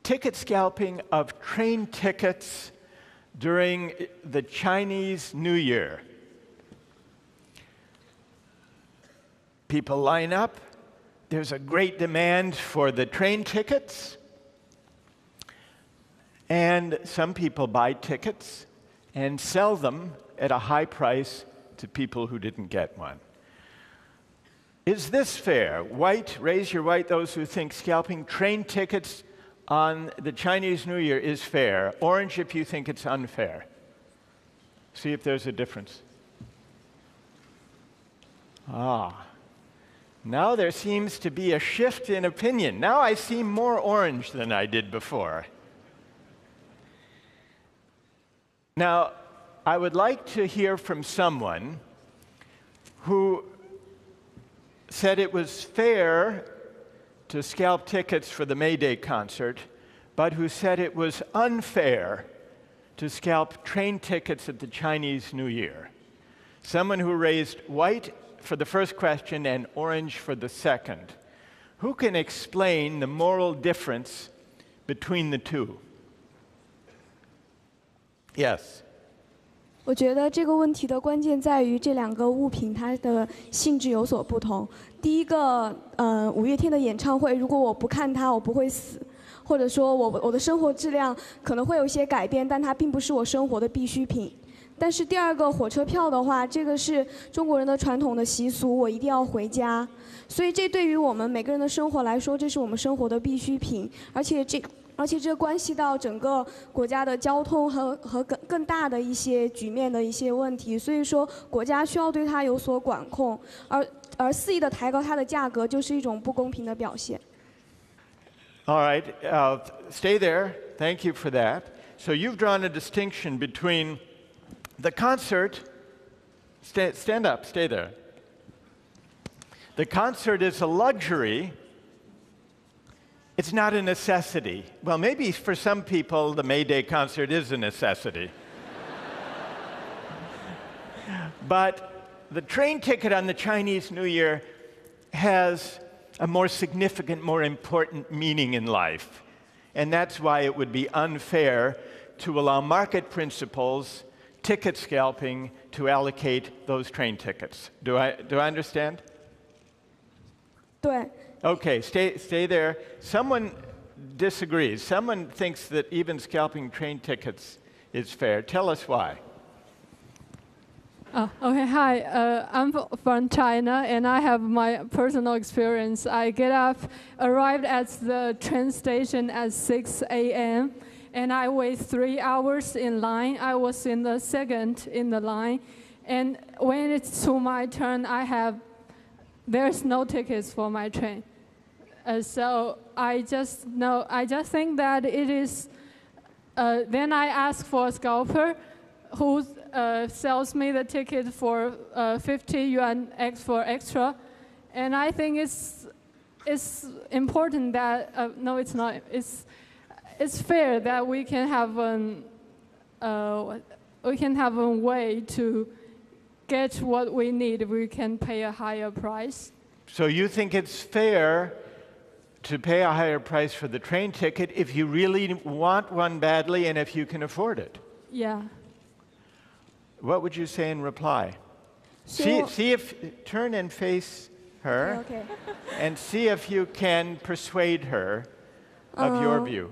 ticket scalping of train tickets during the Chinese New Year. People line up. There's a great demand for the train tickets. And some people buy tickets and sell them at a high price to people who didn't get one. Is this fair? White, raise your white, those who think scalping train tickets on the Chinese New Year is fair. Orange if you think it's unfair. See if there's a difference. Now there seems to be a shift in opinion. Now I see more orange than I did before. Now, I would like to hear from someone who said it was fair to scalp tickets for the May Day concert, but who said it was unfair to scalp train tickets at the Chinese New Year. Someone who raised white for the first question and orange for the second. Who can explain the moral difference between the two? Yes. 我觉得这个问题的关键在于这两个物品它的性质有所不同。第一个，五月天的演唱会，如果我不看它，我不会死，或者说我的生活质量可能会有一些改变，但它并不是我生活的必需品。但是第二个火车票的话，这个是中国人的传统的习俗，我一定要回家，所以这对于我们每个人的生活来说，这是我们生活的必需品，而且这关系到整个国家的交通和更大的一些局面的一些问题，所以说国家需要对它有所管控，而肆意的抬高它的价格就是一种不公平的表现。All right, stay there. Thank you for that. So you've drawn a distinction between the concert. Stand up, stay there. The concert is a luxury. It's not a necessity. Well, maybe for some people, the May Day concert is a necessity. But the train ticket on the Chinese New Year has a more significant, more important meaning in life. And that's why it would be unfair to allow market principles, ticket scalping, to allocate those train tickets. Do I understand? 对。Okay, stay there. Someone disagrees. Someone thinks that even scalping train tickets is fair. Tell us why. Okay, hi. I'm from China, and I have my personal experience. I get up, arrived at the train station at 6 a.m., and I wait 3 hours in line. I was in the second in the line, and when it's to my turn, there's no tickets for my train. So I just think that it is. Then I ask for a scalper, who sells me the ticket for 50 yuan for extra, and I think it's important that no, it's not. It's fair that we can have a way to get what we need. We can pay a higher price. So you think it's fair to pay a higher price for the train ticket if you really want one badly and if you can afford it? Yeah. What would you say in reply? Turn and face her, Okay. and see if you can persuade her of your view.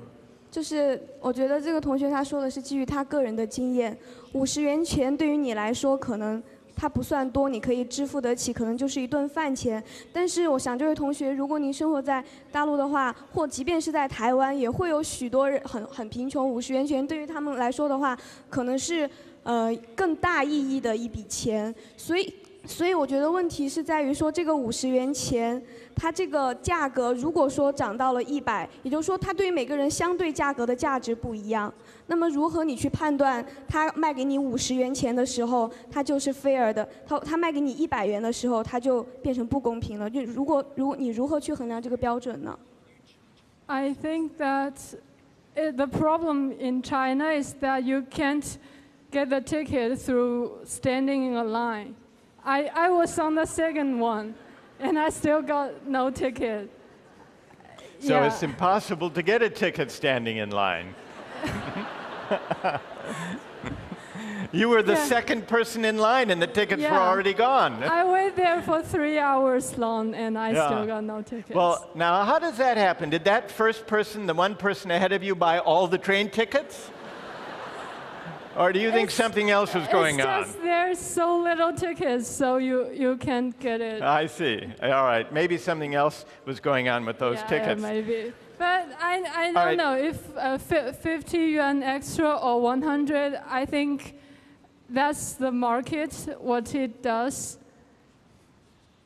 就是我觉得这个同学他说的是基于他个人的经验，50元钱对于你来说可能它不算多，你可以支付得起，可能就是一顿饭钱。但是我想，这位同学，如果您生活在大陆的话，或即便是在台湾，也会有许多人很贫穷，50元钱对于他们来说的话，可能是更大意义的一笔钱。所以我觉得问题是在于说，这个50元钱，它这个价格如果说涨到了100，也就是说它对于每个人相对价格的价值不一样。那么如何你去判断他卖给你50元钱的时候，它就是 fair 的；他卖给你100元的时候，它就变成不公平了。就你如何去衡量这个标准呢？ I think that the problem in China is that you can't get the ticket through standing in a line. I was on the second one, and I still got no ticket. So Yeah. it's impossible to get a ticket standing in line. You were the Yeah. second person in line and the tickets were Yeah. already gone. I waited there for 3 hours long, and I Yeah. still got no tickets. Well, now how does that happen? Did that first person, the one person ahead of you, buy all the train tickets? Or do you think something else was going on? It's just there's so little tickets, so you can't get it. I see. All right. Maybe something else was going on with those Yeah, tickets. maybe. But I All don't right. know if 50 yuan extra or 100. I think that's the market, what it does.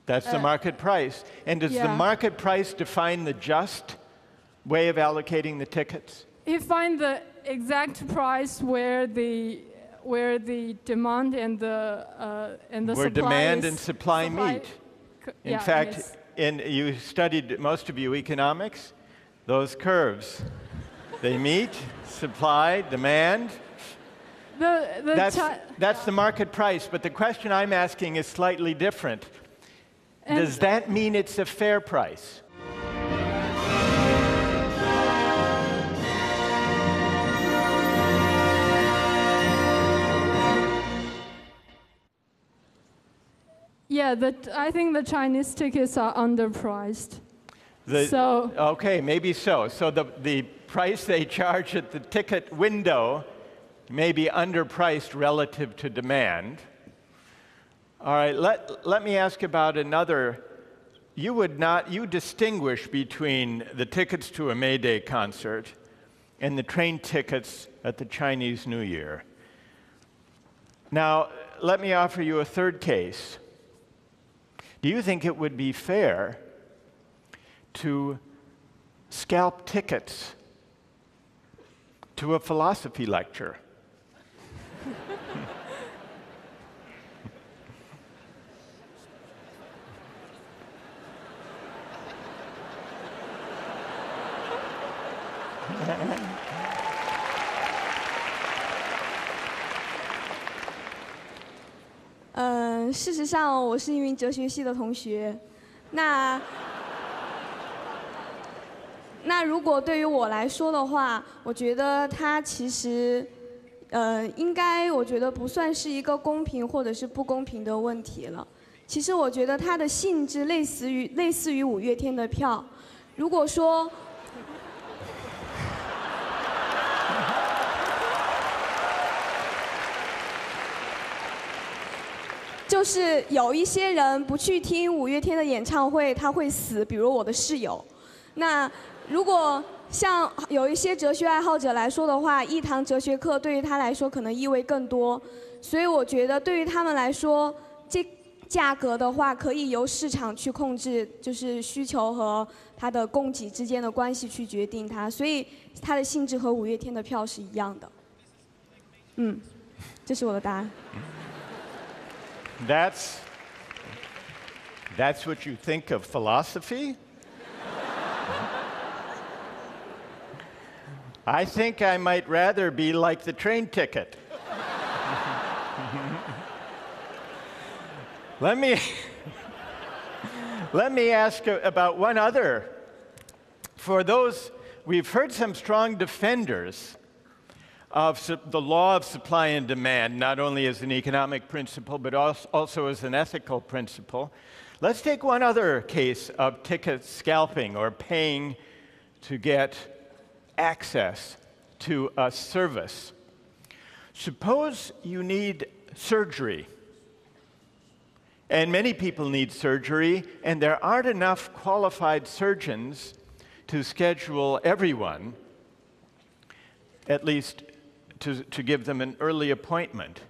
That's the market price. And does the Yeah. market price define the just way of allocating the tickets? You find the exact price where the demand and the Where supply demand is and supply meet. In fact, yes. you studied, most of you, economics, those curves. They meet, supply, demand. That's the market price, but the question I'm asking is slightly different. Does that mean it's a fair price? Yeah, I think the Chinese tickets are underpriced. Okay, maybe so. So the price they charge at the ticket window may be underpriced relative to demand. All right, let me ask about another. You distinguish between the tickets to a May Day concert and the train tickets at the Chinese New Year. Now, let me offer you a third case. Do you think it would be fair to scalp tickets to a philosophy lecture?事实上，我是一名哲学系的同学。那如果对于我来说的话，我觉得它其实，应该我觉得不算是一个公平或者是不公平的问题了。其实我觉得它的性质类似于五月天的票。如果说就是有一些人不去听五月天的演唱会，他会死，比如我的室友。那如果像有一些哲学爱好者来说的话，一堂哲学课对于他来说可能意味更多，所以我觉得对于他们来说，这价格的话可以由市场去控制，就是需求和它的供给之间的关系去决定它，所以它的性质和五月天的票是一样的。这是我的答案。That's what you think of philosophy? I think I might rather be like the train ticket. Let me ask about one other. For those, we've heard some strong defenders of the law of supply and demand, not only as an economic principle, but also as an ethical principle. Let's take one other case of ticket scalping or paying to get access to a service. Suppose you need surgery, and many people need surgery, and there aren't enough qualified surgeons to schedule everyone, at least to give them an early appointment.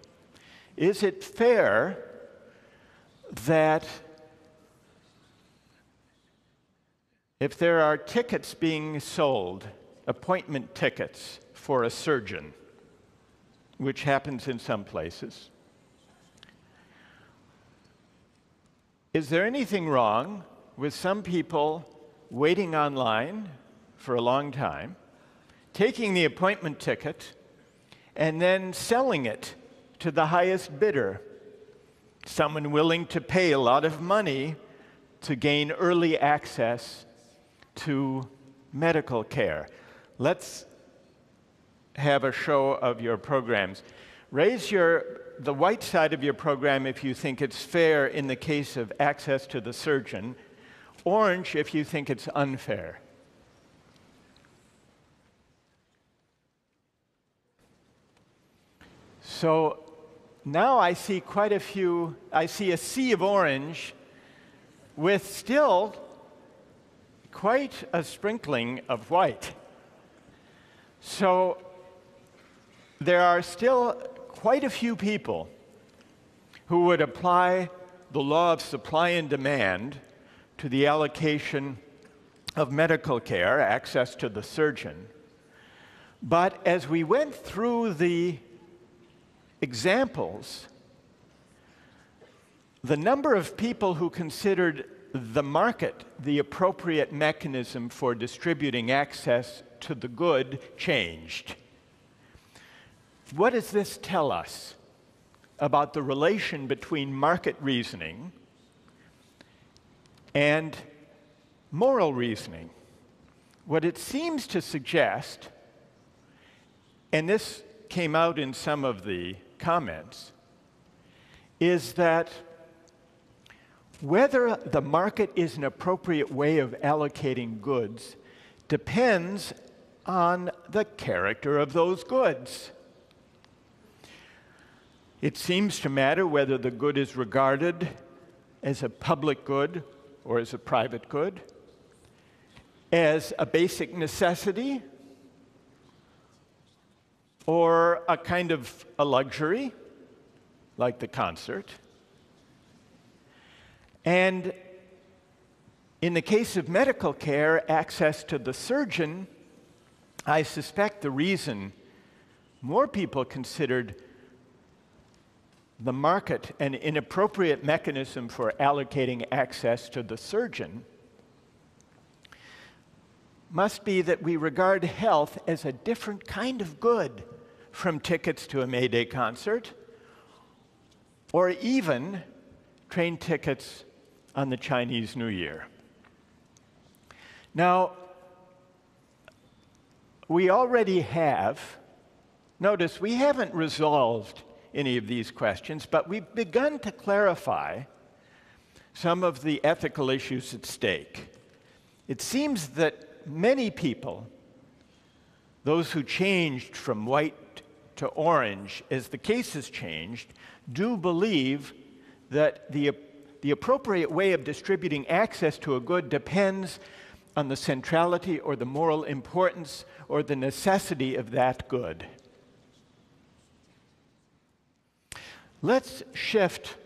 Is it fair that if there are tickets being sold, appointment tickets for a surgeon, which happens in some places, is there anything wrong with some people waiting online for a long time, taking the appointment ticket, and then selling it to the highest bidder, someone willing to pay a lot of money to gain early access to medical care. Let's have a show of your programs. Raise the white side of your program if you think it's fair in the case of access to the surgeon. Orange if you think it's unfair. So now I see I see a sea of orange with still quite a sprinkling of white. So there are still quite a few people who would apply the law of supply and demand to the allocation of medical care, access to the surgeon. But as we went through the examples, the number of people who considered the market the appropriate mechanism for distributing access to the good changed. What does this tell us about the relation between market reasoning and moral reasoning? What it seems to suggest, and this came out in some of the comments, is that whether the market is an appropriate way of allocating goods depends on the character of those goods. It seems to matter whether the good is regarded as a public good or as a private good, as a basic necessity or a kind of a luxury, like the concert. And in the case of medical care, access to the surgeon, I suspect the reason more people considered the market an inappropriate mechanism for allocating access to the surgeon must be that we regard health as a different kind of good from tickets to a May Day concert or even train tickets on the Chinese New Year. Now, we already have, notice we haven't resolved any of these questions, but we've begun to clarify some of the ethical issues at stake. It seems that many people, those who changed from white to orange as the case has changed, do believe that the appropriate way of distributing access to a good depends on the centrality or the moral importance or the necessity of that good. Let's shift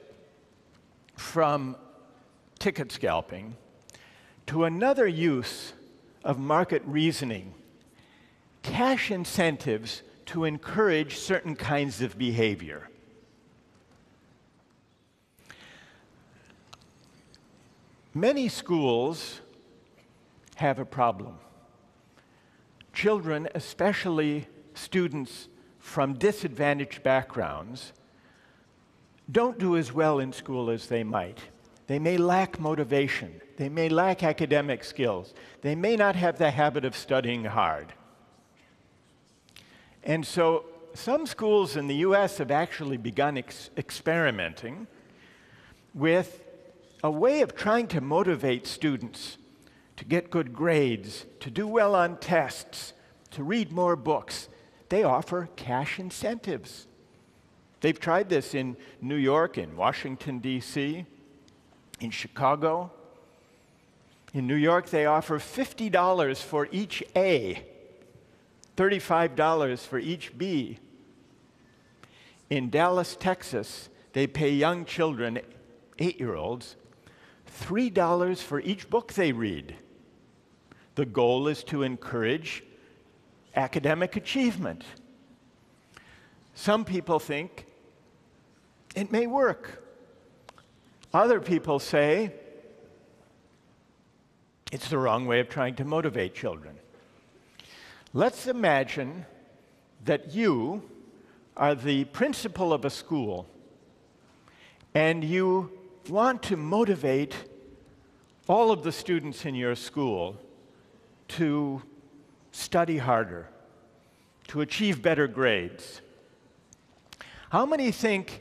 from ticket scalping to another use of market reasoning, cash incentives to encourage certain kinds of behavior. Many schools have a problem. Children, especially students from disadvantaged backgrounds, don't do as well in school as they might. They may lack motivation. They may lack academic skills. They may not have the habit of studying hard. And so some schools in the US have actually begun experimenting with a way of trying to motivate students to get good grades, to do well on tests, to read more books. They offer cash incentives. They've tried this in New York, in Washington, D.C., in Chicago. In New York, they offer $50 for each A, $35 for each B. In Dallas, Texas, they pay young children, 8-year-olds, $3 for each book they read. The goal is to encourage academic achievement. Some people think it may work. Other people say it's the wrong way of trying to motivate children. Let's imagine that you are the principal of a school and you want to motivate all of the students in your school to study harder, to achieve better grades? How many think